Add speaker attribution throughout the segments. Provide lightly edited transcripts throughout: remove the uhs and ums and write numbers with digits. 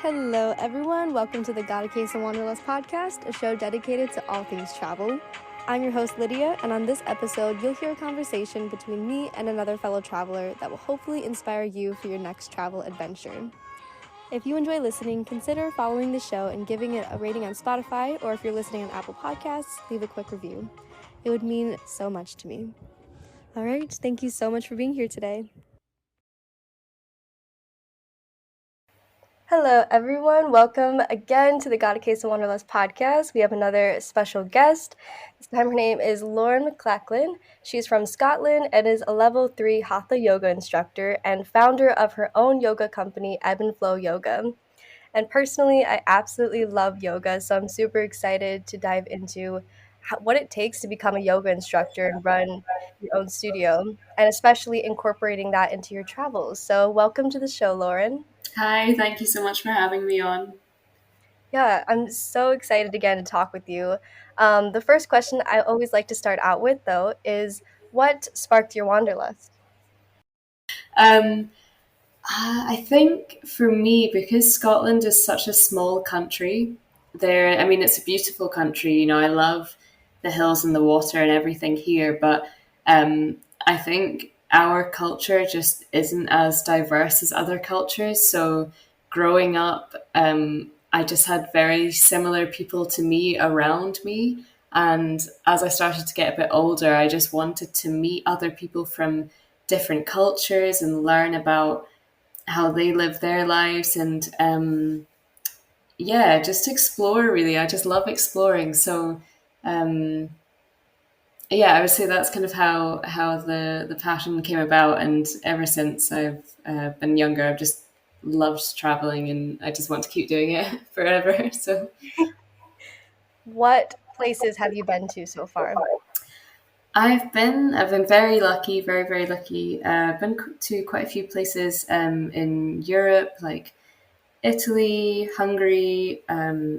Speaker 1: Hello, everyone. Welcome to the Got a Case of Wanderlust podcast, a show dedicated to all things travel. I'm your host, Lydia, and on this episode, you'll hear a conversation between me and another fellow traveler that will hopefully inspire you for your next travel adventure. If you enjoy listening, consider following the show and giving it a rating on Spotify, or if you're listening on Apple Podcasts, leave a quick review. It would mean so much to me. All right, thank you so much for being here today. Hello, everyone. Welcome again to the Got a Case of Wanderlust podcast. We have another special guest. This time her name is Lauren McLachlan. She's from Scotland and is a level 3 Hatha Yoga Instructor and founder of her own yoga company, Ebb Flow Yoga. And personally, I absolutely love yoga, so I'm super excited to dive into what it takes to become a yoga instructor and run your own studio, and especially incorporating that into your travels. So welcome to the show, Lauren.
Speaker 2: Hi, thank you so much for having me on.
Speaker 1: Yeah, I'm so excited again to talk with you. The first question I always like to start out with, though, is what sparked your wanderlust?
Speaker 2: Um, I think for me, because Scotland is such a small country, it's a beautiful country. I love the hills and the water and everything here, but I think our culture just isn't as diverse as other cultures. So growing up, I just had very similar people to me around me. And as I started to get a bit older, I just wanted to meet other people from different cultures and learn about how they live their lives and just explore really. I just love exploring. So um, I would say that's kind of how the passion came about. And ever since I've been younger, I've just loved traveling and I just want to keep doing it forever. So
Speaker 1: What places have you been to so far?
Speaker 2: I've been very lucky, very, very lucky. I've been to quite a few places in Europe, like Italy, Hungary,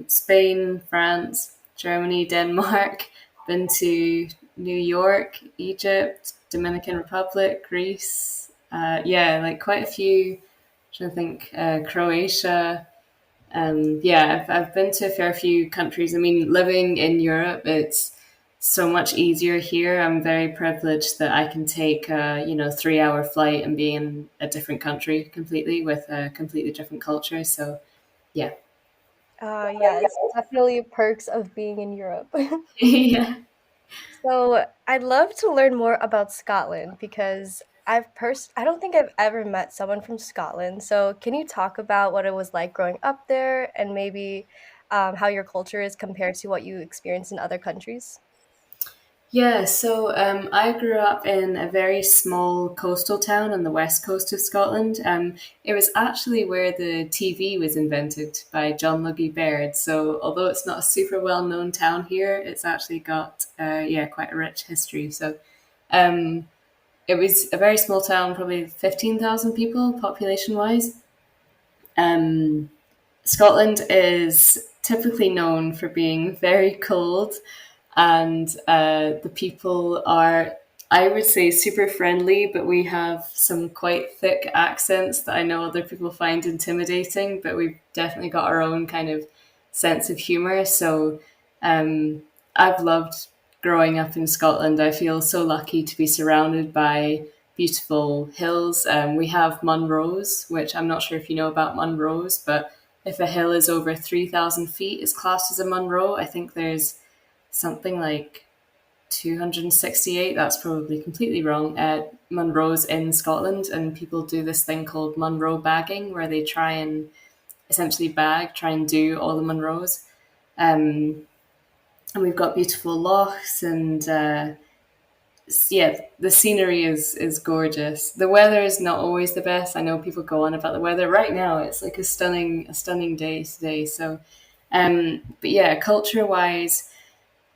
Speaker 2: Spain, France, Germany, Denmark. Been to New York, Egypt, Dominican Republic, Greece. Like quite a few. Trying to think, Croatia. I've been to a fair few countries. I mean, living in Europe, it's so much easier here. I'm very privileged that I can take a 3 hour flight and be in a different country completely with a completely different culture. So yeah.
Speaker 1: Yes, definitely perks of being in Europe.
Speaker 2: Yeah.
Speaker 1: So I'd love to learn more about Scotland because I don't think I've ever met someone from Scotland. So can you talk about what it was like growing up there and maybe how your culture is compared to what you experience in other countries?
Speaker 2: Yeah, so I grew up in a very small coastal town on the west coast of Scotland. It was actually where the TV was invented by John Logie Baird. So although it's not a super well known town here, it's actually got quite a rich history. So um, it was a very small town, probably 15,000 people population wise. Um, Scotland is typically known for being very cold, and the people are, I would say, super friendly, but we have some quite thick accents that I know other people find intimidating, but we've definitely got our own kind of sense of humor. So um, I've loved growing up in Scotland. I feel so lucky to be surrounded by beautiful hills. We have Munros, which I'm not sure if you know about Munros, but if a hill is over 3,000 feet, it's classed as a Munro. I think there's something like 268, that's probably completely wrong, Munros in Scotland. And people do this thing called Munro bagging, where they try and essentially try and do all the Munros. And we've got beautiful lochs and the scenery is gorgeous. The weather is not always the best. I know people go on about the weather. Right now, it's like a stunning day today. So, but yeah, culture wise,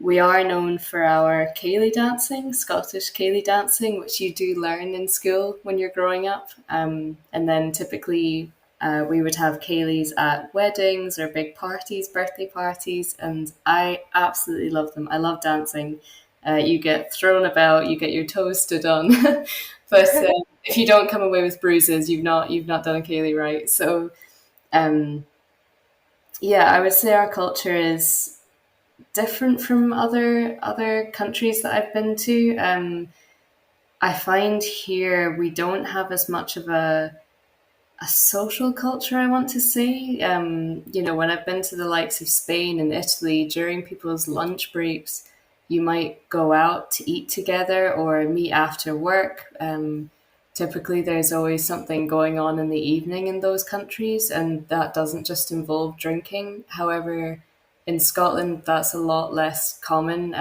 Speaker 2: we are known for our ceilidh dancing, Scottish ceilidh dancing, which you do learn in school when you're growing up. And then typically we would have ceilidhs at weddings or big parties, birthday parties, and I absolutely love them. I love dancing. You get thrown about, you get your toes stood on, but if you don't come away with bruises, you've not done a ceilidh right. So um, Yeah, I would say our culture is different from other countries that I've been to. I find here we don't have as much of a social culture, I want to say. When I've been to the likes of Spain and Italy, during people's lunch breaks, you might go out to eat together or meet after work. Typically, there's always something going on in the evening in those countries, and that doesn't just involve drinking. However, in Scotland, that's a lot less common.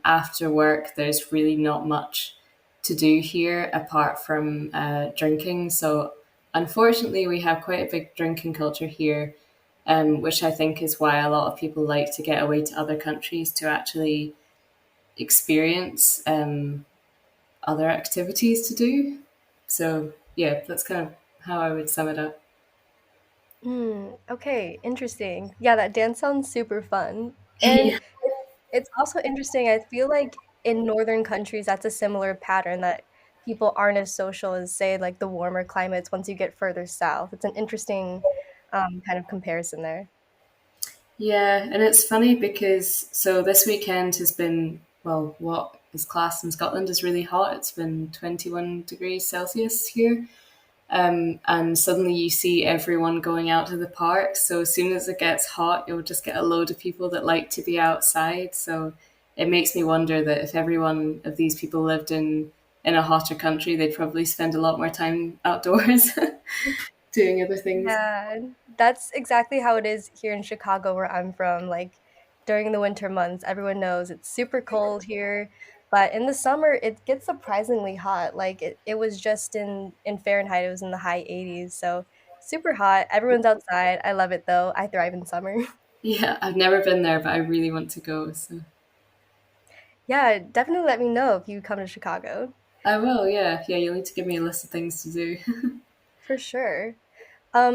Speaker 2: After work, there's really not much to do here apart from drinking. So unfortunately, we have quite a big drinking culture here, which I think is why a lot of people like to get away to other countries to actually experience other activities to do. So, yeah, that's kind of how I would sum it up.
Speaker 1: Okay, interesting. Yeah, that dance sounds super fun. And
Speaker 2: Yeah.
Speaker 1: it's also interesting. I feel like in northern countries, that's a similar pattern that people aren't as social as, say, like the warmer climates once you get further south. It's an interesting kind of comparison there.
Speaker 2: Yeah, and it's funny because so this weekend has been, well, what is classed in Scotland is really hot. It's been 21 degrees Celsius here. And suddenly you see everyone going out to the park. So as soon as it gets hot, you'll just get a load of people that like to be outside. So it makes me wonder that if every one of these people lived in a hotter country, they'd probably spend a lot more time outdoors doing other things.
Speaker 1: Yeah, that's exactly how it is here in Chicago, where I'm from. Like during the winter months, everyone knows it's super cold here, but in the summer it gets surprisingly hot. Like it was just in Fahrenheit, it was in the high 80s, so super hot. Everyone's outside. I love it though. I thrive in summer.
Speaker 2: Yeah, I've never been there, but I really want to go. So
Speaker 1: Yeah, definitely let me know if you come to Chicago.
Speaker 2: I will. Yeah, yeah. You'll need to give me a list of things to do.
Speaker 1: For sure.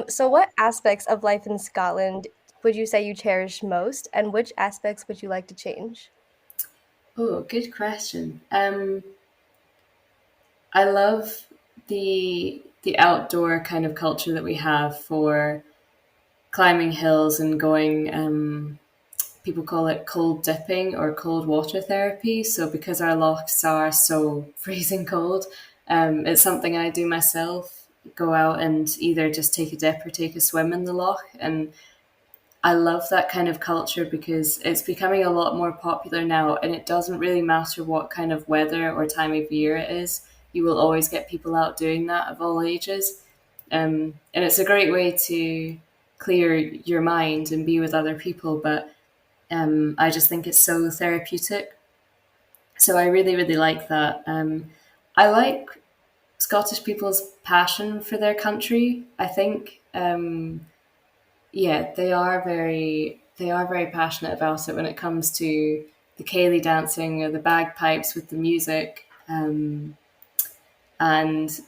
Speaker 1: So what aspects of life in Scotland would you say you cherish most, and which aspects would you like to change?
Speaker 2: Oh, good question. I love the outdoor kind of culture that we have for climbing hills and going. People call it cold dipping or cold water therapy. So because our lochs are so freezing cold, it's something I do myself. Go out and either just take a dip or take a swim in the loch, and I love that kind of culture because it's becoming a lot more popular now, and it doesn't really matter what kind of weather or time of year it is. You will always get people out doing that of all ages. And it's a great way to clear your mind and be with other people. But I just think it's so therapeutic. So I really, really like that. I like Scottish people's passion for their country. I think yeah, they are very passionate about it when it comes to the ceilidh dancing or the bagpipes with the music. And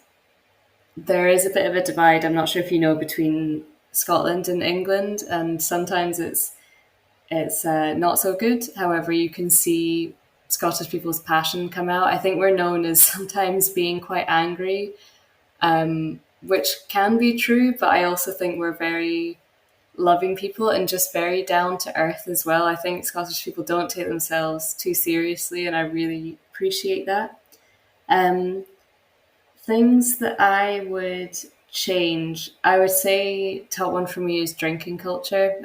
Speaker 2: there is a bit of a divide. I'm not sure if you know between Scotland and England, and sometimes it's not so good. However, you can see Scottish people's passion come out. I think we're known as sometimes being quite angry, which can be true, but I also think we're very loving people and just very down to earth as well. I think Scottish people don't take themselves too seriously, and I really appreciate that. Um, Things that I would change, I would say top one for me is drinking culture.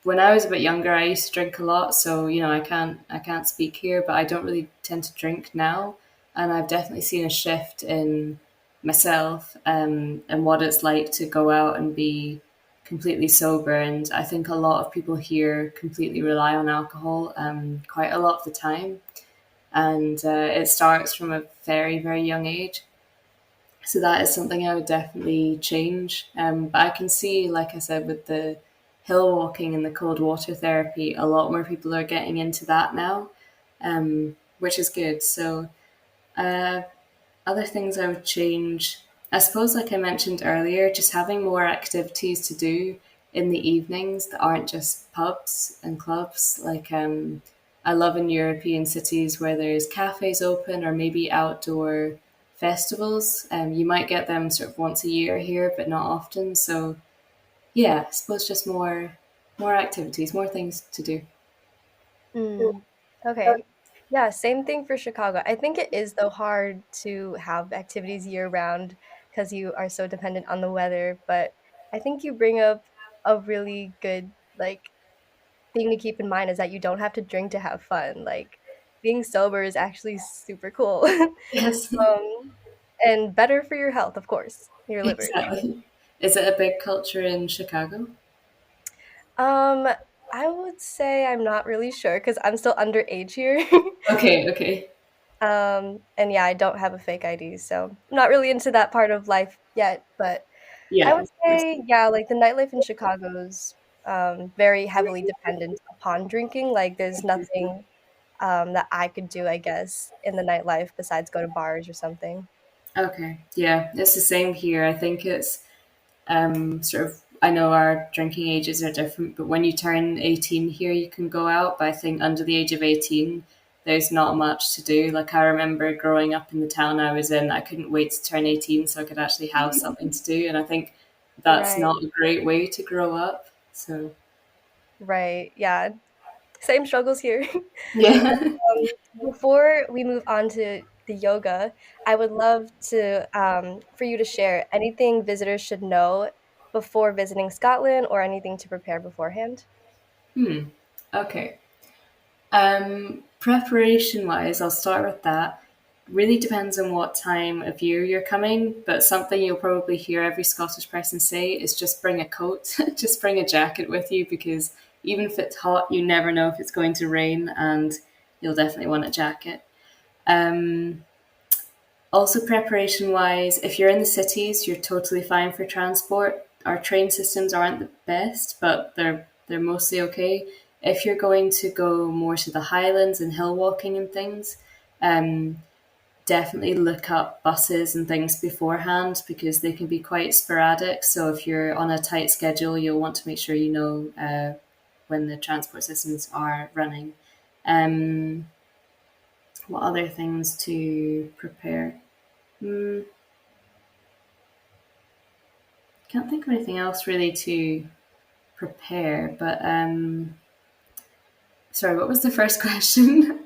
Speaker 2: When I was a bit younger, I used to drink a lot, so I can't speak here, but I don't really tend to drink now, and I've definitely seen a shift in myself and what it's like to go out and be completely sober. And I think a lot of people here completely rely on alcohol quite a lot of the time, and it starts from a very very young age. So that is something I would definitely change. But I can see, like I said, with the hill walking and the cold water therapy, a lot more people are getting into that now, which is good. So, uh, other things I would change, I suppose, like I mentioned earlier, just having more activities to do in the evenings that aren't just pubs and clubs. Like, I love in European cities where there's cafes open or maybe outdoor festivals. You might get them sort of once a year here, but not often. So, yeah, I suppose just more activities, more things to do.
Speaker 1: Mm, okay. Yeah, same thing for Chicago. I think it is though hard to have activities year round because you are so dependent on the weather, but I think you bring up a really good like thing to keep in mind is that you don't have to drink to have fun. Like being sober is actually super cool.
Speaker 2: Yes,
Speaker 1: And better for your health, of course, your liver.
Speaker 2: exactly. Is it a big culture in Chicago?
Speaker 1: Um, I would say I'm not really sure because I'm still underage here.
Speaker 2: Okay, okay.
Speaker 1: And yeah, I don't have a fake ID, so I'm not really into that part of life yet. But I
Speaker 2: Yeah,
Speaker 1: would
Speaker 2: of course.
Speaker 1: say, yeah, like the nightlife in Chicago's very heavily dependent upon drinking. Like, there's nothing that I could do, I guess, in the nightlife besides go to bars or something.
Speaker 2: Okay, yeah, it's the same here. I think it's sort of, I know our drinking ages are different, but when you turn 18 here, you can go out. But I think under the age of 18, there's not much to do. Like I remember growing up in the town I was in, I couldn't wait to turn 18 so I could actually have something to do. And I think that's
Speaker 1: Right,
Speaker 2: not a great way to grow up. So,
Speaker 1: right. Yeah, same struggles here.
Speaker 2: yeah.
Speaker 1: Before we move on to the yoga, I would love to for you to share anything visitors should know before visiting Scotland or anything to prepare beforehand.
Speaker 2: Hmm. Okay. Preparation wise, I'll start with that. Really depends on what time of year you're coming, but something you'll probably hear every Scottish person say is just bring a coat, just bring a jacket with you because even if it's hot, you never know if it's going to rain and you'll definitely want a jacket. Um, Also, preparation wise, if you're in the cities, you're totally fine for transport. Our train systems aren't the best, but they're mostly okay. If you're going to go more to the highlands and hill walking and things, um, definitely look up buses and things beforehand because they can be quite sporadic. So if you're on a tight schedule, you'll want to make sure you know when the transport systems are running. Um, what other things to prepare? Hmm. Can't think of anything else really to prepare, but sorry, what was the first question?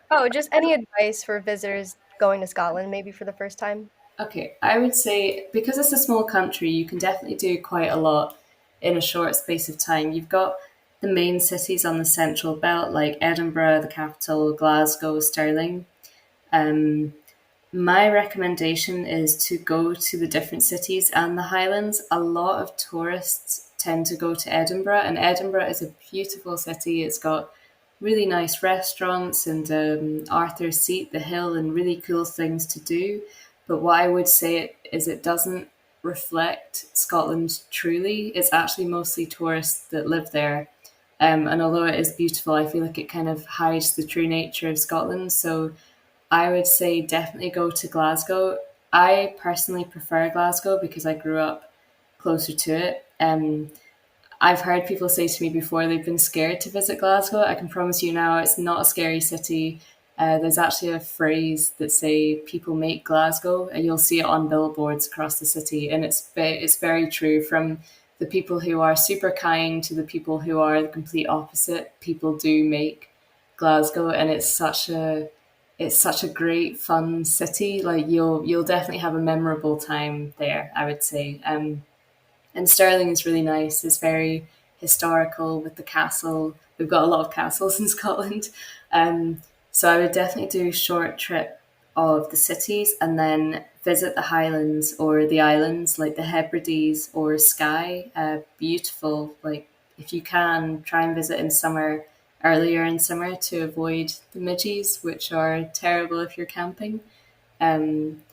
Speaker 1: Oh, just any advice for visitors going to Scotland, maybe for the first time?
Speaker 2: Okay, I would say because it's a small country, you can definitely do quite a lot in a short space of time. You've got the main cities on the central belt, like Edinburgh, the capital, Glasgow, Stirling. Um, My recommendation is to go to the different cities and the Highlands. A lot of tourists tend to go to Edinburgh, and Edinburgh is a beautiful city. It's got really nice restaurants and Arthur's Seat, the hill, and really cool things to do. But what I would say is it doesn't reflect Scotland truly. It's actually mostly tourists that live there. And although it is beautiful, I feel like it kind of hides the true nature of Scotland. So I would say definitely go to Glasgow. I personally prefer Glasgow because I grew up closer to it. I've heard people say to me before they've been scared to visit Glasgow. I can promise you now, it's not a scary city. There's actually a phrase that say people make Glasgow, and you'll see it on billboards across the city, and it's very true. From the people who are super kind to the people who are the complete opposite, people do make Glasgow, and it's such a great fun city. Like you'll definitely have a memorable time there, I would say. And Stirling is really nice. It's very historical with the castle. We've got a lot of castles in Scotland. Um, so I would definitely do a short trip of the cities and then visit the Highlands or the islands like the Hebrides or Skye. Beautiful. Like if you can, try and visit in summer, earlier in summer to avoid the midges, which are terrible if you're camping. Um,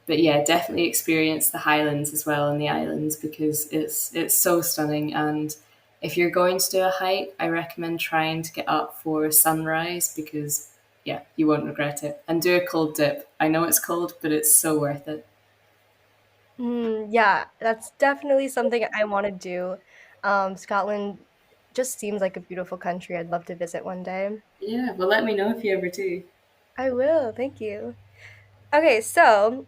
Speaker 2: but yeah, definitely experience the Highlands as well and the islands because it's so stunning. And if you're going to do a hike, I recommend trying to get up for sunrise because yeah, you won't regret it. And do a cold dip. I know it's cold, but it's so worth it.
Speaker 1: Yeah, that's definitely something I want to do. Scotland just seems like a beautiful country. I'd love to visit one day.
Speaker 2: Yeah, well, let me know if you ever do.
Speaker 1: I will, thank you. Okay, so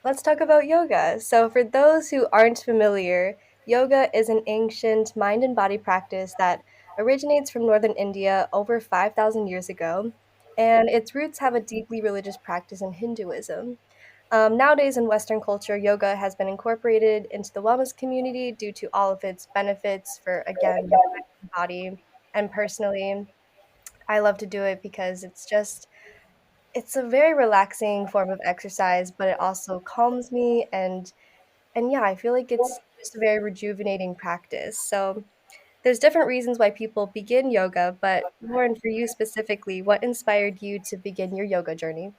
Speaker 1: let's talk about yoga. So, for those who aren't familiar, Yoga is an ancient mind and body practice that originates from northern India over 5,000 years ago, and its roots have a deeply religious practice in Hinduism. Nowadays, in Western culture, yoga has been incorporated into the wellness community due to all of its benefits for, again, your mind and body. And personally, I love to do it because it's a very relaxing form of exercise, but it also calms me and yeah, I feel like it's just a very rejuvenating practice. So there's different reasons why people begin yoga, but Lauren, for you specifically, what inspired you to begin your yoga journey?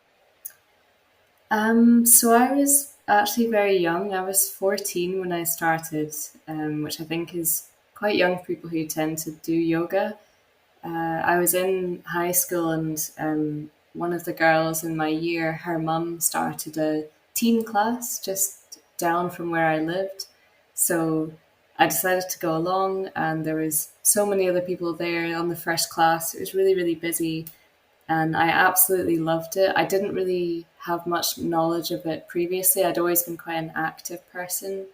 Speaker 2: So I was actually very young. I was 14 when I started, which I think is quite young for people who tend to do yoga. I was in high school, and one of the girls in my year, her mum started a teen class just down from where I lived. So I decided to go along, and there was so many other people there on the first class. It was really, really busy, and I absolutely loved it. I didn't really have much knowledge of it previously. I'd always been quite an active person,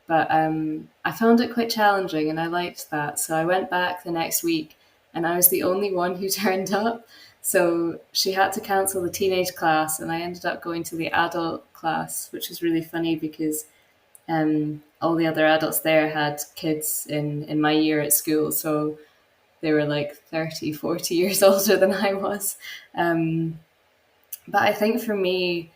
Speaker 2: but I found it quite challenging, and I liked that. So I went back the next week, and I was the only one who turned up. So she had to cancel the teenage class, and I ended up going to the adult class, which was really funny because all the other adults there had kids in my year at school. So they were like 30, 40 years older than I was. Um, but I think for me,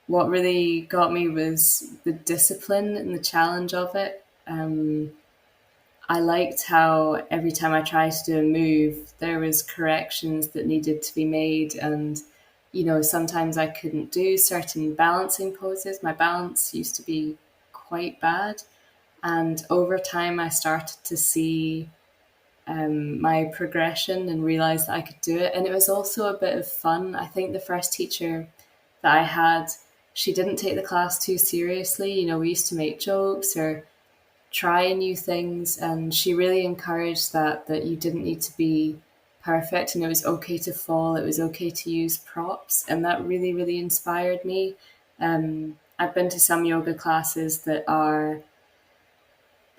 Speaker 2: what really got me was the discipline and the challenge of it. I liked how every time I tried to do a move, there was corrections that needed to be made, and sometimes I couldn't do certain balancing poses. My balance used to be quite bad, and over time, I started to see my progression and realized that I could do it. And it was also a bit of fun. I think the first teacher that I had, she didn't take the class too seriously. We used to make jokes or try new things, and she really encouraged that you didn't need to be perfect, and it was okay to fall, it was okay to use props, and that really, really inspired me. I've been to some yoga classes that are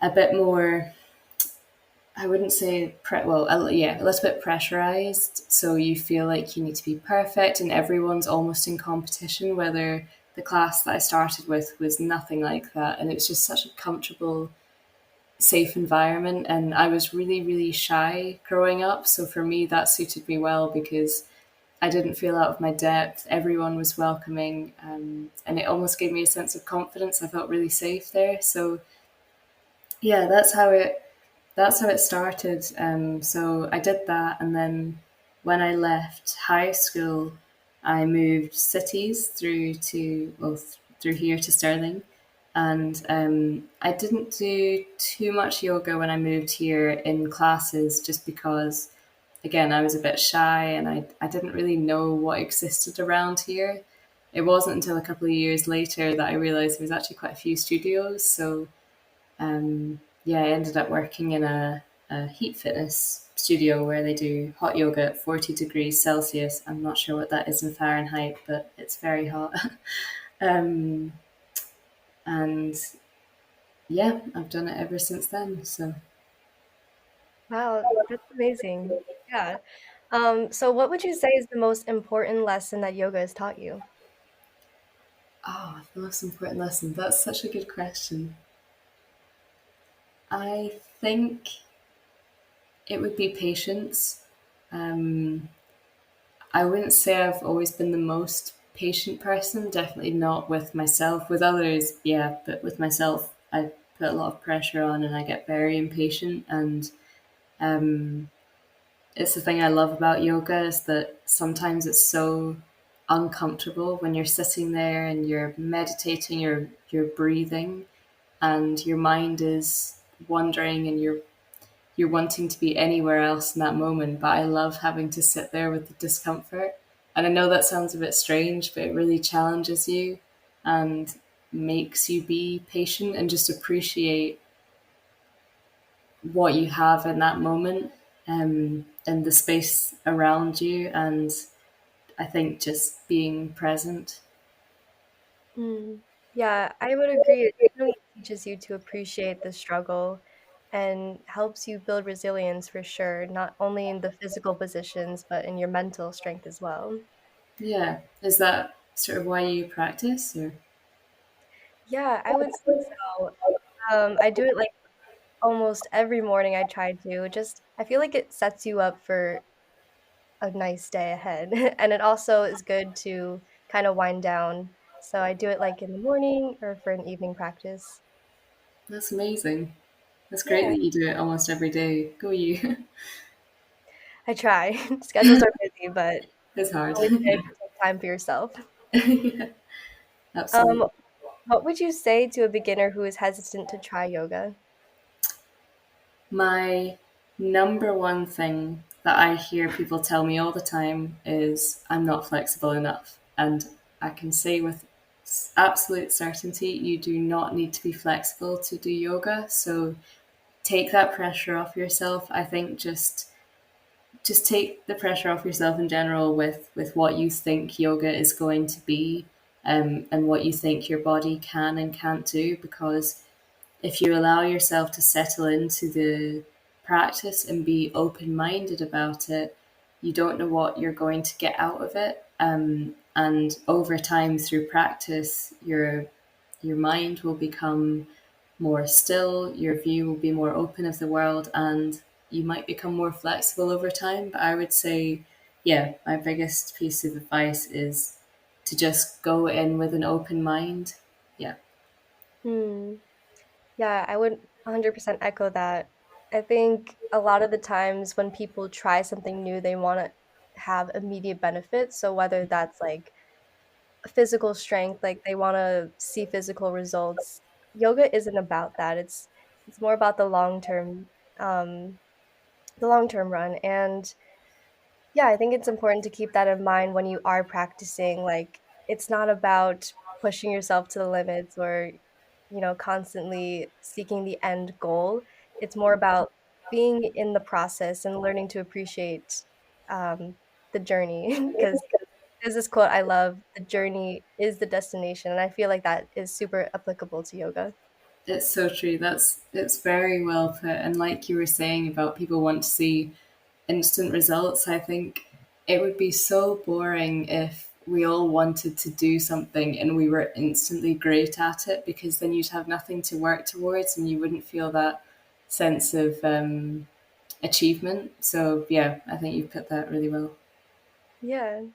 Speaker 2: a bit more, I wouldn't say yeah, a little bit pressurized. So you feel like you need to be perfect, and everyone's almost in competition. Whether the class that I started with was nothing like that, and it was just such a comfortable, safe environment. And I was really, really shy growing up, so for me that suited me well because I didn't feel out of my depth. Everyone was welcoming, and it almost gave me a sense of confidence. I felt really safe there. So yeah, that's how it started. So I did that, and then when I left high school, I moved cities through here to Stirling, and I didn't do too much yoga when I moved here in classes, just because, again, I was a bit shy and I didn't really know what existed around here. It wasn't until a couple of years later that I realized there was actually quite a few studios. So yeah, I ended up working in a heat fitness studio where they do hot yoga at 40 degrees Celsius. I'm not sure what that is in Fahrenheit, but it's very hot. um, and yeah, I've done it ever since then. So,
Speaker 1: Wow, that's amazing. Yeah. So what would you say is the most important lesson that yoga has taught you?
Speaker 2: oh, the most important lesson. That's such a good question. I think it would be patience. Um, I wouldn't say I've always been the most patient person, definitely not with myself. With others, yeah, but with myself, I put a lot of pressure on and I get very impatient. And um, it's the thing I love about yoga is that sometimes it's so uncomfortable when you're sitting there and you're meditating, you're breathing, and your mind is wandering, and you're wanting to be anywhere else in that moment. But I love having to sit there with the discomfort. And I know that sounds a bit strange, but it really challenges you and makes you be patient and just appreciate what you have in that moment, and the space around you. And I think just being present.
Speaker 1: Mm. Yeah, I would agree. teaches you to appreciate the struggle and helps you build resilience for sure, not only in the physical positions, but in your mental strength as well.
Speaker 2: Yeah. Is that sort of why you practice or?
Speaker 1: Yeah, I would say so. I do it like almost every morning I try to. Just I feel like it sets you up for a nice day ahead. And it also is good to kind of wind down. So I do it like in the morning or for an evening practice.
Speaker 2: That's amazing. That's great
Speaker 1: Yeah,
Speaker 2: that you do it almost every day. Go you.
Speaker 1: I try. Schedules are busy, but
Speaker 2: It's hard.
Speaker 1: always good to take time for yourself.
Speaker 2: Yeah,
Speaker 1: Um,
Speaker 2: absolutely.
Speaker 1: what would you say to a beginner who is hesitant to try yoga?
Speaker 2: My number one thing that I hear people tell me all the time is I'm not flexible enough. And I can say with absolute certainty, you do not need to be flexible to do yoga. So take that pressure off yourself. I think just take the pressure off yourself in general with what you think yoga is going to be, and what you think your body can and can't do, because if you allow yourself to settle into the practice and be open minded about it, you don't know what you're going to get out of it. And over time, through practice, your mind will become more still, your view will be more open of the world, and you might become more flexible over time. But I would say, yeah, my biggest piece of advice is to just go in with an open mind. Yeah.
Speaker 1: Hmm. Yeah, I would 100% echo that. I think a lot of the times when people try something new, they want to have immediate benefits. So whether that's like physical strength, like they want to see physical results, yoga isn't about that. It's more about um the long-term run. And yeah, I think it's important to keep that in mind when you are practicing. Like, it's not about pushing yourself to the limits or, constantly seeking the end goal. It's more about being in the process and learning to appreciate um, the journey. Because there's this quote I love, the journey is the destination. And I feel like that is super applicable to yoga.
Speaker 2: It's so true. It's very well put. And like you were saying about people want to see instant results, I think it would be so boring if we all wanted to do something and we were instantly great at it, because then you'd have nothing to work towards and you wouldn't feel that sense of achievement. So yeah, I think you put that really well.
Speaker 1: Yeah.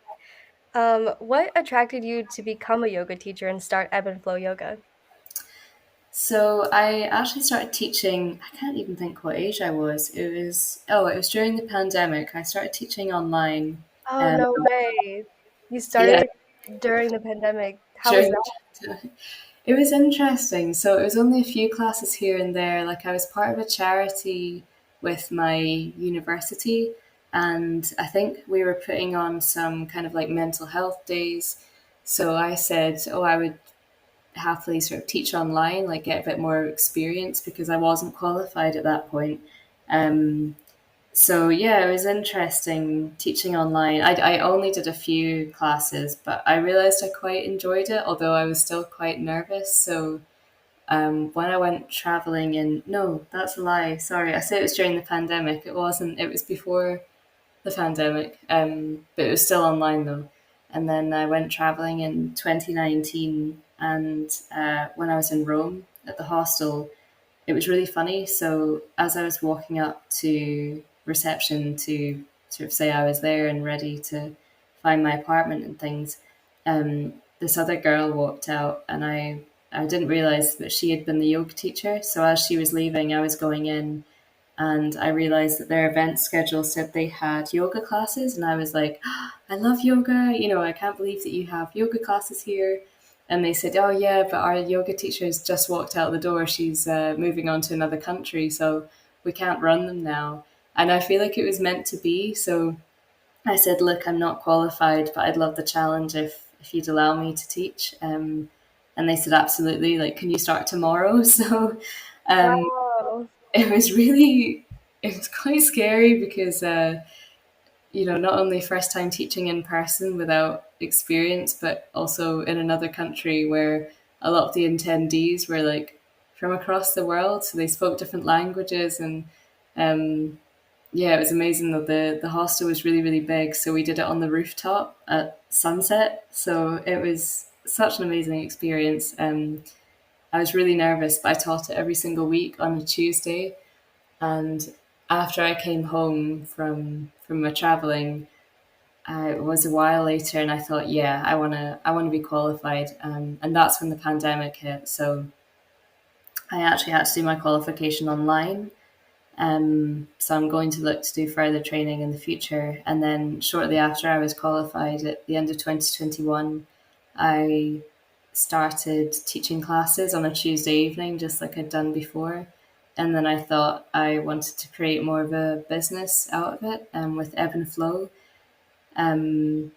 Speaker 1: What attracted you to become a yoga teacher and start Ebb and Flow Yoga?
Speaker 2: So I actually started teaching. I can't even think what age I was. It was during the pandemic. I started teaching online.
Speaker 1: Oh,
Speaker 2: Um,
Speaker 1: no way. You
Speaker 2: yeah,
Speaker 1: started during the pandemic. How was
Speaker 2: during
Speaker 1: that?
Speaker 2: it was interesting. So it was only a few classes here and there. Like I was part of a charity with my university, and I think we were putting on some kind of like mental health days. So I said, oh, I would happily sort of teach online, like get a bit more experience because I wasn't qualified at that point. Um, so yeah, it was interesting teaching online. I only did a few classes, but I realized I quite enjoyed it, although I was still quite nervous. So when I went traveling in, no, that's a lie. Sorry, I said it was during the pandemic. It wasn't. It was before the pandemic, but it was still online though. And then I went traveling in 2019, and when I was in Rome at the hostel, it was really funny. So as I was walking up to reception to sort of say I was there and ready to find my apartment and things, this other girl walked out, and I didn't realize that she had been the yoga teacher. So as she was leaving, I was going in, and I realized that their event schedule said they had yoga classes, and I was like, "Ah, I love yoga. You know, I can't believe that you have yoga classes here." And they said, "Oh yeah, but our yoga teacher has just walked out the door. She's moving on to another country, so we can't run them now." And I feel like it was meant to be. So I said, "Look, I'm not qualified, but I'd love the challenge if you'd allow me to teach." And they said, "Absolutely. Like, can you start tomorrow?" So um,
Speaker 1: Wow.
Speaker 2: it was really, it was quite scary because not only first time teaching in person without experience, but also in another country where a lot of the attendees were like from across the world. So they spoke different languages, and um, yeah, it was amazing that the hostel was really, really big. So we did it on the rooftop at sunset. So it was such an amazing experience. I was really nervous, but I taught it every single week on a Tuesday. And after I came home from my traveling, it was a while later, and I thought, yeah, I wanna be qualified. And that's when the pandemic hit. So I actually had to do my qualification online. So I'm going to look to do further training in the future. And then shortly after I was qualified at the end of 2021, I started teaching classes on a Tuesday evening, just like I'd done before. And then I thought I wanted to create more of a business out of it, with Ebb and Flow. Um,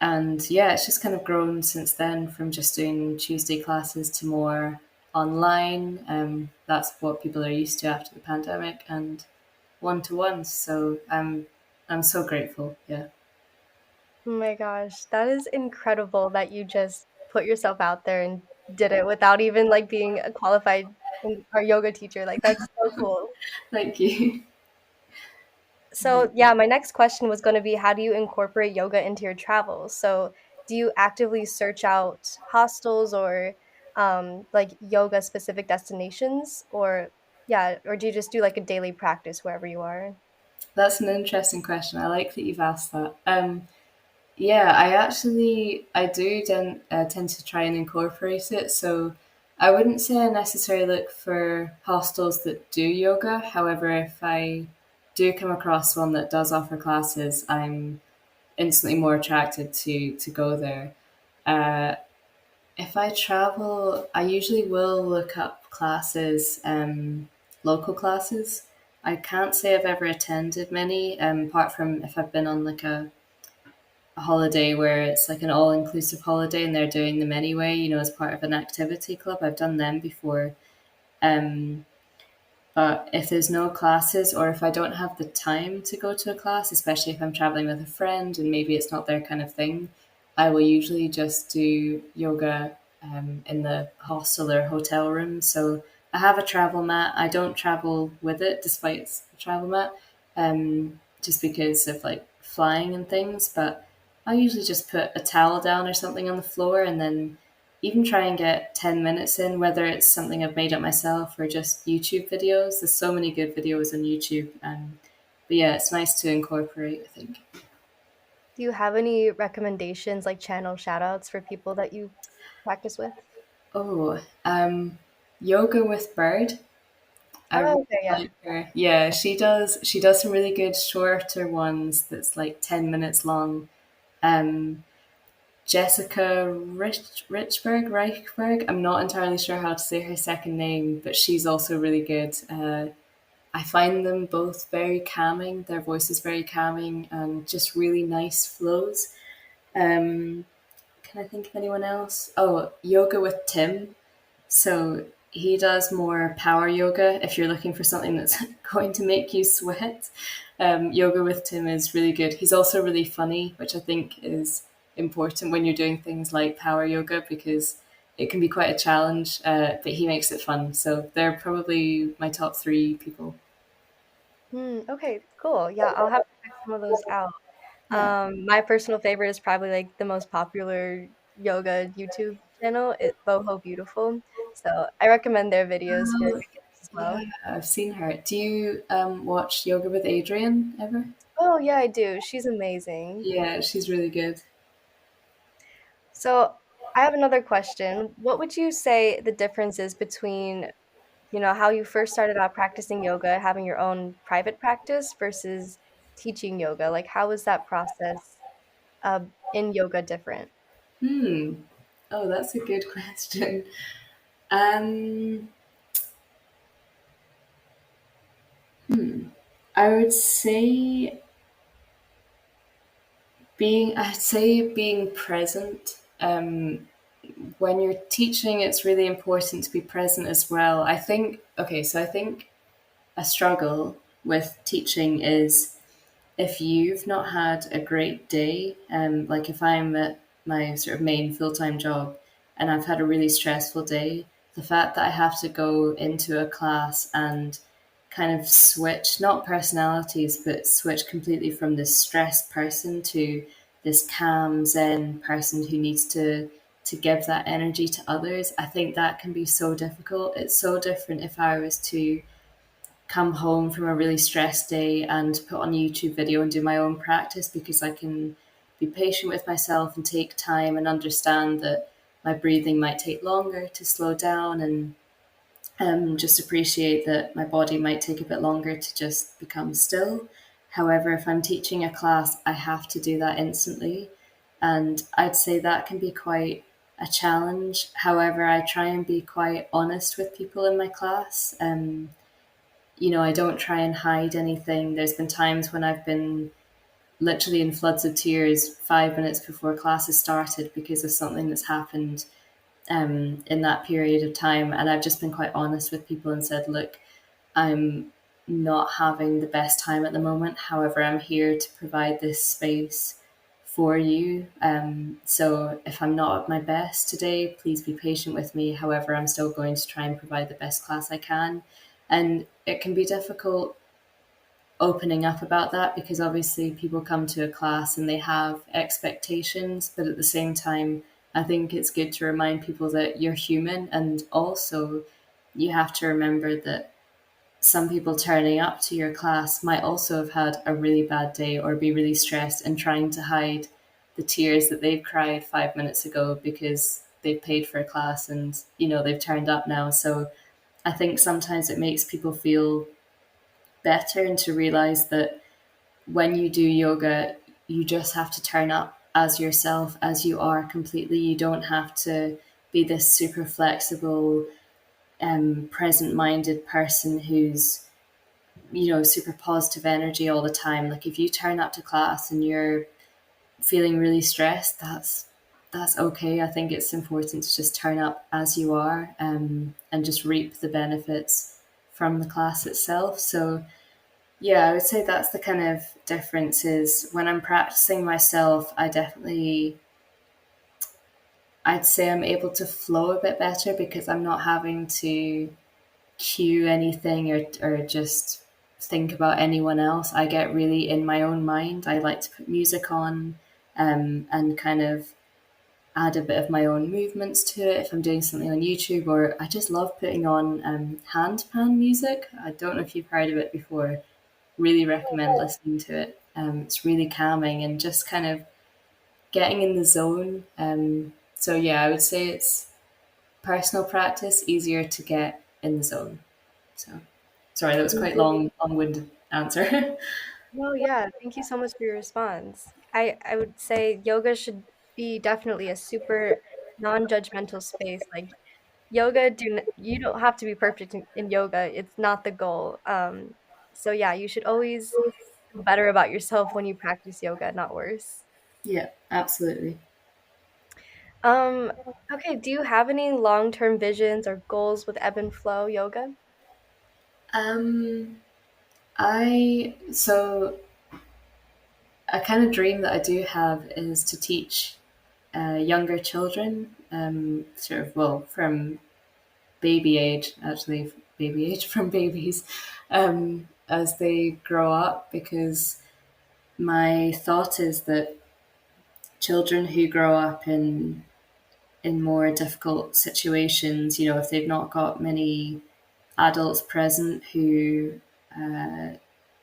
Speaker 2: and yeah, it's just kind of grown since then from just doing Tuesday classes to more online. That's what people are used to after the pandemic, and one-to-ones. So I'm so grateful. Yeah.
Speaker 1: Oh my gosh, that is incredible that you just put yourself out there and did it without even, like, being a qualified or yoga teacher, like, that's so cool.
Speaker 2: Thank you.
Speaker 1: So, yeah, my next question was gonna be how do you incorporate yoga into your travels? So, do you actively search out hostels or, like, yoga-specific destinations? Or yeah, or do you just do, like, a daily practice wherever you are?
Speaker 2: That's an interesting question. I like that you've asked that. Yeah, I tend to try and incorporate it. So I wouldn't say I necessarily look for hostels that do yoga. However, if I do come across one that does offer classes, I'm instantly more attracted to go there. Uh, if I travel, I usually will look up classes, local classes. I can't say I've ever attended many, apart from if I've been on like a holiday where it's like an all inclusive holiday and they're doing them anyway, as part of an activity club. I've done them before. Um, but if there's no classes, or if I don't have the time to go to a class, especially if I'm traveling with a friend and maybe it's not their kind of thing, I will usually just do yoga, in the hostel or hotel room. So I have a travel mat. I don't travel with it, despite it's a travel mat, just because of like flying and things. But I usually just put a towel down or something on the floor, and then even try and get 10 minutes in, whether it's something I've made up myself or just YouTube videos. There's so many good videos on YouTube. But yeah, it's nice to incorporate, I think.
Speaker 1: Do you have any recommendations, like channel shout-outs for people that you practice with?
Speaker 2: Oh, Yoga with Bird. I
Speaker 1: Oh,
Speaker 2: really
Speaker 1: okay, yeah.
Speaker 2: like her. Yeah, she does some really good shorter ones that's like 10 minutes long. Um, Jessica Reichberg. I'm not entirely sure how to say her second name, but she's also really good. I find them both very calming. Their voice is very calming and just really nice flows. Um, can I think of anyone else? Oh, Yoga with Tim. So he does more power yoga if you're looking for something that's going to make you sweat. Yoga with Tim is really good. He's also really funny, which I think is important when you're doing things like power yoga because it can be quite a challenge, but he makes it fun. So they're probably my top three people.
Speaker 1: Okay, cool. Yeah, I'll have to check some of those out.
Speaker 2: Yeah.
Speaker 1: My personal favorite is probably, like, the most popular yoga YouTube channel, Boho Beautiful, so I recommend their videos for
Speaker 2: Oh,
Speaker 1: beginners as
Speaker 2: yeah,
Speaker 1: well.
Speaker 2: I've seen her. Do you watch Yoga with Adrian ever?
Speaker 1: Oh, yeah, I do, she's amazing.
Speaker 2: Yeah, she's really good.
Speaker 1: So, I have another question. What would you say the difference is between, how you first started out practicing yoga, having your own private practice versus teaching yoga? Like, how was that process, in yoga different?
Speaker 2: Hmm. Oh, that's a good question. Um, I would say being present. When you're teaching, it's really important to be present as well. I think a struggle with teaching is if you've not had a great day, like if I'm at my sort of main full time job and I've had a really stressful day, the fact that I have to go into a class and kind of switch, not personalities, but switch completely from this stressed person to this calm Zen person who needs to give that energy to others. I think that can be so difficult. It's so different if I was to come home from a really stressed day and put on a YouTube video and do my own practice, because I can be patient with myself and take time and understand that my breathing might take longer to slow down, and just appreciate that my body might take a bit longer to just become still. However, if I'm teaching a class, I have to do that instantly. And I'd say that can be quite a challenge. However, I try and be quite honest with people in my class. I don't try and hide anything. There's been times when I've been literally in floods of tears 5 minutes before class has started because of something that's happened in that period of time. And I've just been quite honest with people and said, look, I'm not having the best time at the moment. However, I'm here to provide this space for you. So if I'm not at my best today, please be patient with me. However, I'm still going to try and provide the best class I can. And it can be difficult opening up about that, because obviously people come to a class and they have expectations, but at the same time, I think it's good to remind people that you're human, and also you have to remember that some people turning up to your class might also have had a really bad day or be really stressed and trying to hide the tears that they've cried 5 minutes ago because they've paid for a class and they've turned up now. So I think sometimes it makes people feel better, and to realize that when you do yoga, you just have to turn up as yourself, as you are completely. You don't have to be this super flexible, present minded person who's, super positive energy all the time. Like if you turn up to class and you're feeling really stressed, that's okay. I think it's important to just turn up as you are, and just reap the benefits from the class itself. So yeah, I would say that's the kind of difference. Is when I'm practicing myself, I'd say I'm able to flow a bit better because I'm not having to cue anything or just think about anyone else. I get really in my own mind. I like to put music on, and kind of add a bit of my own movements to it if I'm doing something on YouTube, or I just love putting on handpan music. I don't know if you've heard of it before. Really recommend listening to it. It's really calming and just kind of getting in the zone. So yeah, I would say it's personal practice, easier to get in the zone. So sorry, that was quite long-winded answer.
Speaker 1: Well, yeah, thank you so much for your response. I would say yoga should be definitely a super non-judgmental space. Like yoga, you don't have to be perfect in yoga. It's not the goal. So yeah, you should always feel better about yourself when you practice yoga, not worse.
Speaker 2: Yeah, absolutely.
Speaker 1: Um, okay, do you have any long-term visions or goals with Ebb and Flow Yoga?
Speaker 2: Um, I so a kind of dream that I do have is to teach younger children, sort of, well, from baby age, actually, baby age, from babies, as they grow up, because my thought is that children who grow up in more difficult situations, if they've not got many adults present who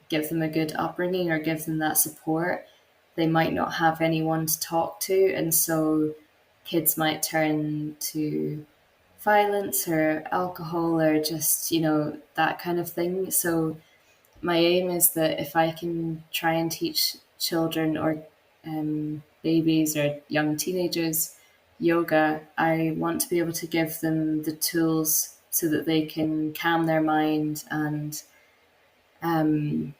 Speaker 2: give them a good upbringing or give them that support, they might not have anyone to talk to, and so kids might turn to violence or alcohol or just that kind of thing. So my aim is that if I can try and teach children or babies or young teenagers yoga, I want to be able to give them the tools so that they can calm their mind and um,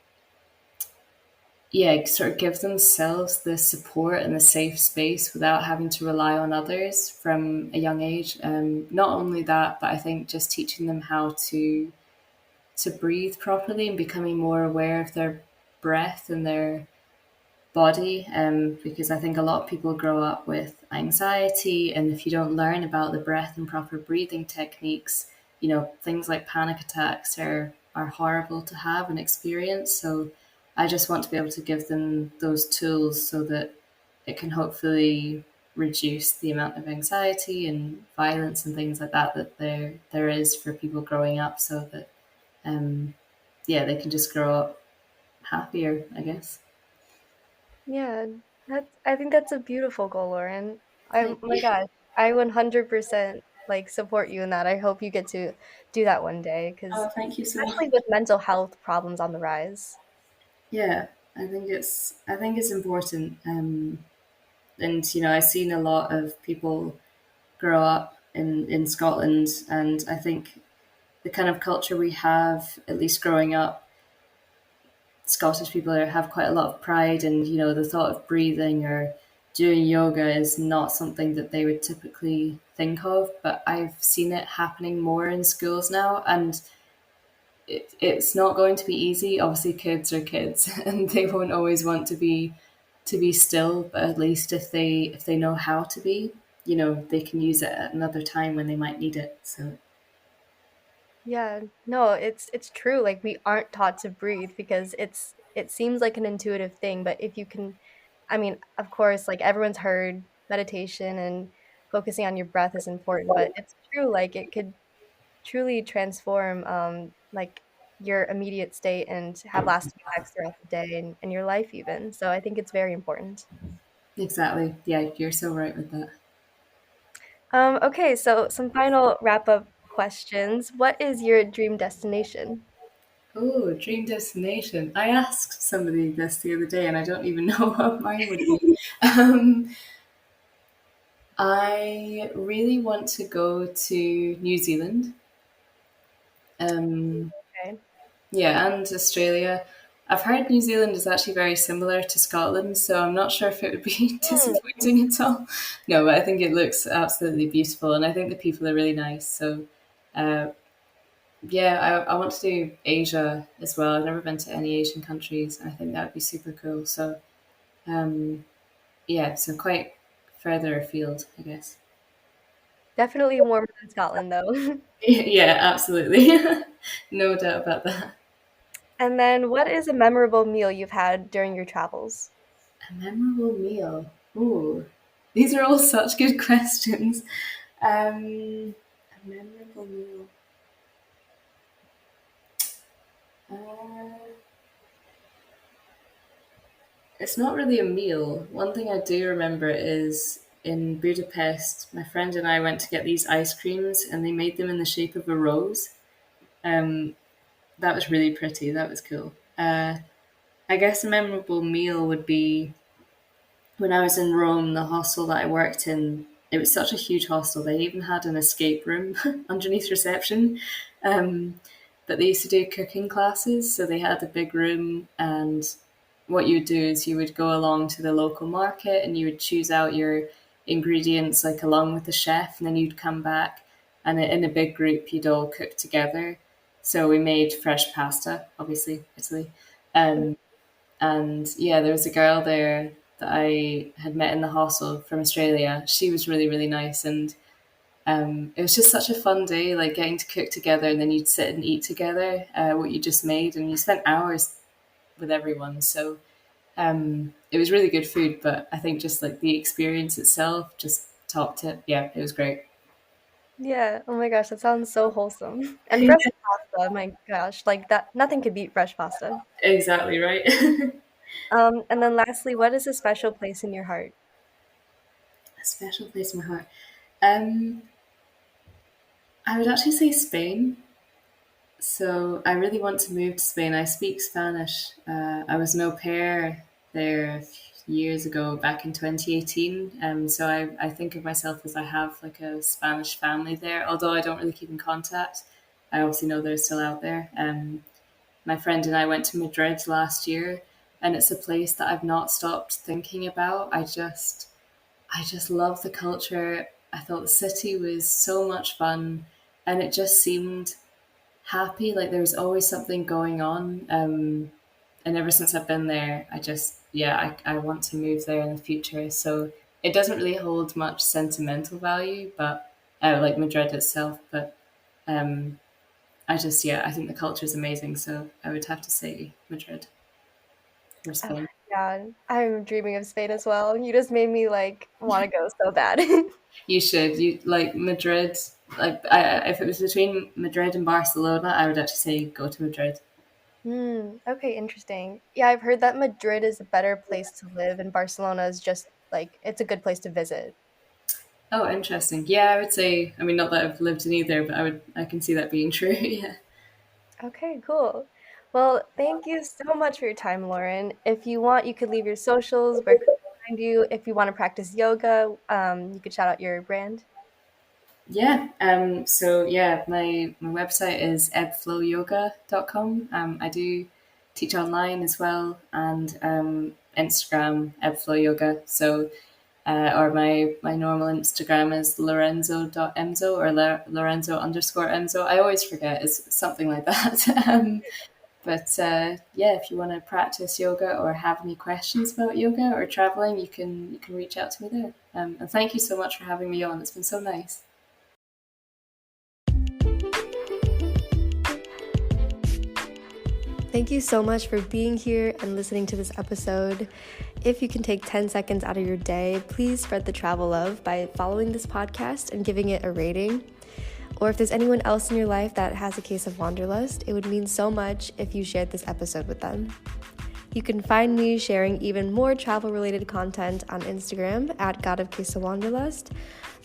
Speaker 2: yeah, sort of give themselves the support and the safe space without having to rely on others from a young age. Not only that, but I think just teaching them how to breathe properly and becoming more aware of their breath and their body, because I think a lot of people grow up with anxiety, and if you don't learn about the breath and proper breathing techniques, things like panic attacks are horrible to have and experience. So I just want to be able to give them those tools so that it can hopefully reduce the amount of anxiety and violence and things like that there is for people growing up, so that um, yeah, they can just grow up happier, I guess.
Speaker 1: Yeah, I think that's a beautiful goal, Lauren. Oh
Speaker 2: Thank
Speaker 1: my
Speaker 2: you.
Speaker 1: gosh, I 100% like support you in that. I hope you get to do that one day because
Speaker 2: Oh, thank you so
Speaker 1: especially
Speaker 2: much.
Speaker 1: with mental health problems on the rise.
Speaker 2: Yeah, I think it's important, and I've seen a lot of people grow up in Scotland, and I think the kind of culture we have, at least growing up, Scottish people have quite a lot of pride, and the thought of breathing or doing yoga is not something that they would typically think of. But I've seen it happening more in schools now, and it's not going to be easy. Obviously, kids are kids, and they won't always want to be still. But at least if they know how to be, they can use it at another time when they might need it. So
Speaker 1: Yeah, no, it's true. Like we aren't taught to breathe because it seems like an intuitive thing, but if you can, I mean, of course, like everyone's heard meditation and focusing on your breath is important, but it's true, like it could truly transform like your immediate state and have lasting effects throughout the day and your life even. So I think it's very important.
Speaker 2: exactly, yeah, you're so right with that.
Speaker 1: Okay, so some final wrap-up questions. What is your dream destination?
Speaker 2: Oh, dream destination. I asked somebody this the other day, and I don't even know what mine would be. Um, I really want to go to New Zealand. Um,
Speaker 1: Okay.
Speaker 2: yeah, and Australia. I've heard New Zealand is actually very similar to Scotland, so I'm not sure if it would be
Speaker 1: Hmm.
Speaker 2: disappointing at all. No, but I think it looks absolutely beautiful, and I think the people are really nice. So, uh, yeah, I want to do Asia as well. I've never been to any Asian countries, and I think that would be super cool. So, um, yeah, so quite further afield, I guess.
Speaker 1: Definitely warmer than Scotland, though.
Speaker 2: Yeah, absolutely. No doubt about that.
Speaker 1: And then what is a memorable meal you've had during your travels?
Speaker 2: A memorable meal. Ooh, these are all such good questions. A memorable meal. Uh, it's not really a meal. One thing I do remember is in Budapest, my friend and I went to get these ice creams, and they made them in the shape of a rose. Um, that was really pretty. That was cool. I guess a memorable meal would be when I was in Rome, the hostel that I worked in, it was such a huge hostel. They even had an escape room underneath reception. Um, but they used to do cooking classes. So they had a big room, and what you would do is you would go along to the local market and you would choose out your ingredients, like along with the chef, and then you'd come back, and in a big group, you'd all cook together. So we made fresh pasta, obviously, Italy. Um, and yeah, there was a girl there that I had met in the hostel from Australia. She was really, really nice. And it was just such a fun day, like getting to cook together, and then you'd sit and eat together what you just made. And you spent hours with everyone. So it was really good food. But I think just like the experience itself just topped it. Yeah, it was great.
Speaker 1: Yeah, oh my gosh, that sounds so wholesome. And fresh pasta, my gosh, like that nothing could beat fresh pasta.
Speaker 2: Exactly right.
Speaker 1: And then lastly, what is a special place in your heart?
Speaker 2: A special place in my heart. Um, I would actually say Spain. So I really want to move to Spain. I speak Spanish. I was an au pair there years ago, back in 2018. So I think of myself as I have like a Spanish family there, although I don't really keep in contact. I obviously know they're still out there. My friend and I went to Madrid last year, and it's a place that I've not stopped thinking about. I just love the culture. I thought the city was so much fun, and it just seemed happy. Like there was always something going on. And ever since I've been there, I just yeah, I want to move there in the future. So it doesn't really hold much sentimental value, but like Madrid itself. But um, yeah, I think the culture is amazing. So I would have to say Madrid or
Speaker 1: Oh,
Speaker 2: Spain.
Speaker 1: yeah, I'm dreaming of Spain as well. You just made me like want to go so bad.
Speaker 2: You should. You like Madrid. Like, if it was between Madrid and Barcelona, I would actually say go to Madrid.
Speaker 1: Okay, interesting. Yeah, I've heard that Madrid is a better place to live and Barcelona is just like it's a good place to visit.
Speaker 2: Oh, interesting. Yeah, I would say. I mean, not that I've lived in either, but I can see that being true. Yeah.
Speaker 1: Okay, cool. Well, thank you so much for your time, Lauren. If you want, you could leave your socials, where can we find you? If you want to practice yoga, you could shout out your brand.
Speaker 2: Yeah. So yeah, my website is ebbflowyoga.com. I do teach online as well, and Instagram Ebb Flo Yoga. So or my normal Instagram is lorenzo.emzo or lorenzo underscore emzo. I always forget. It's something like that. But yeah, if you want to practice yoga or have any questions about yoga or traveling, you can reach out to me there. And thank you so much for having me on. It's been so nice.
Speaker 1: Thank you so much for being here and listening to this episode. If you can take 10 seconds out of your day, please spread the travel love by following this podcast and giving it a rating. Or if there's anyone else in your life that has a case of wanderlust, it would mean so much if you shared this episode with them. You can find me sharing even more travel-related content on Instagram at God of Case of Wanderlust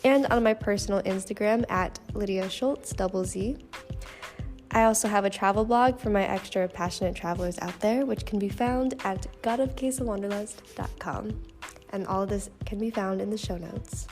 Speaker 1: and on my personal Instagram at Lydia Schultz, Z. I also have a travel blog for my extra passionate travelers out there, which can be found at godofcaseofwanderlust.com. And all of this can be found in the show notes.